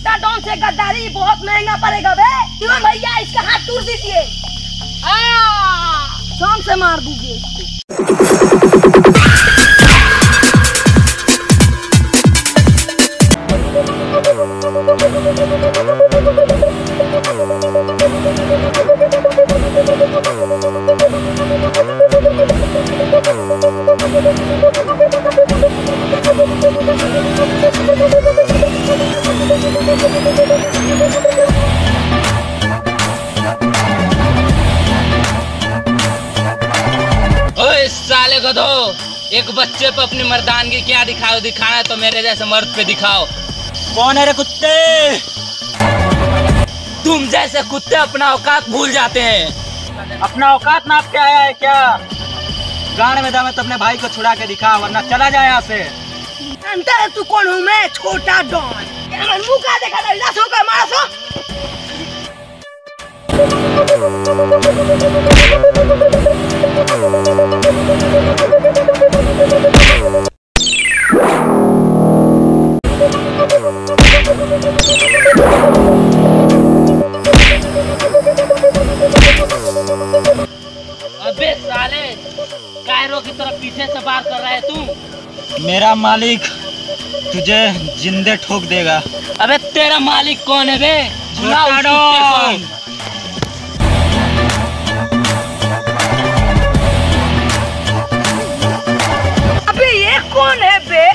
छोटा डॉन से गद्दारी बहुत महंगा पड़ेगा बे। क्यों भैया इसका हाथ तोड़ दीजिए, शाम से मार दीजिए इसको। ओए साले गधो, एक बच्चे पे अपनी मर्दानगी क्या दिखाना है तो मेरे जैसे मर्द पे दिखाओ। कौन है रे कुत्ते? तुम जैसे कुत्ते अपना औकात भूल जाते हैं। अपना औकात नाप के आया है क्या? गाड़ में दम है तो अपने भाई को छुड़ा के दिखा, वरना चला जाए यहाँ से। जानता है तू कौन हूँ मैं? छोटा डॉन। मुँह का देखा था, लाश होकर मारा सो। अबे साले, कायरो की तरफ पीछे से वार कर रहा है तू। मेरा मालिक तुझे जिंदे ठोक देगा। अबे तेरा मालिक कौन है बे? छोटा डॉन। अबे ये कौन है बे?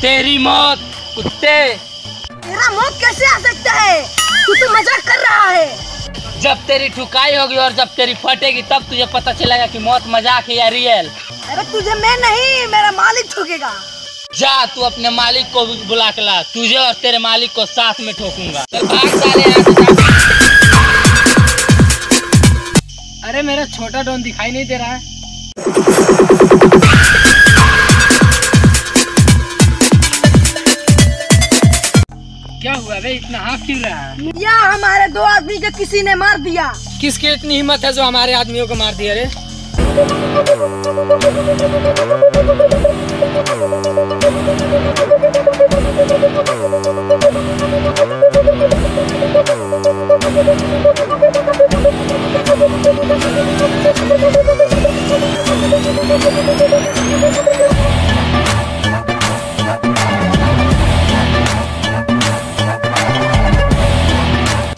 तेरी मौत कुत्ते। तेरा मौत कैसे आ सकता है? तू तो मजाक कर रहा है। जब तेरी ठुकाई होगी और जब तेरी फटेगी तब तुझे पता चलेगा कि मौत मजाक है या रियल। अरे तुझे मैं नहीं, मेरा मालिक ठोकेगा। जा तू अपने मालिक को बुला के ला, तुझे और तेरे मालिक को साथ में ठोकूंगा। चल भाग साले यहाँ से। अरे मेरा छोटा डॉन दिखाई नहीं दे रहा है। क्या हुआ बे, इतना हाफ क्यों रहा है? या हमारे दो आदमी के किसी ने मार दिया। किसकी इतनी हिम्मत है जो हमारे आदमियों को मार दिया रे?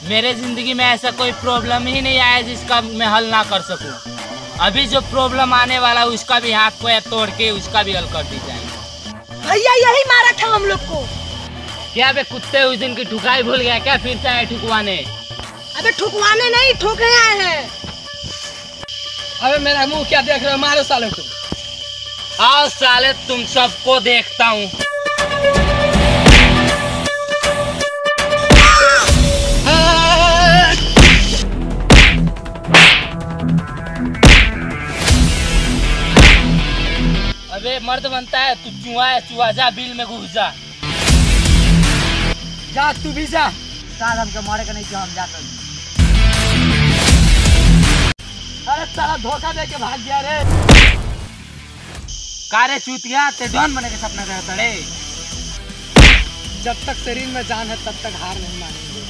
मेरे जिंदगी में ऐसा कोई प्रॉब्लम ही नहीं आया जिसका मैं हल ना कर सकूं। अभी जो प्रॉब्लम आने वाला है उसका भी हाथ पैर तोड़ के उसका भी हल कर दी जाएगी। भैया यही मारा था हम लोग को। क्या बे कुत्ते, उस दिन की ठुकाई भूल गया क्या? फिर से आए ठुकवाने? अबे ठुकवाने नहीं, ठोकने आए हैं। अबे मेरा मुंह क्या देख रहे हो? मारो साले को। आओ साले, तुम सबको देखता हूँ। अबे मर्द बनता है तू, चूहा है चूहा। जा बिल में घुस जा। जा तू भी जा। साल हमको मारे का नहीं जो हम जाकर। अरे साला धोखा दे के भाग गया रे। कारे चूतिया, ते डॉन बने के सपना देखता रे। जब तक शरीर में जान है तब तक हार नहीं मानेंगे।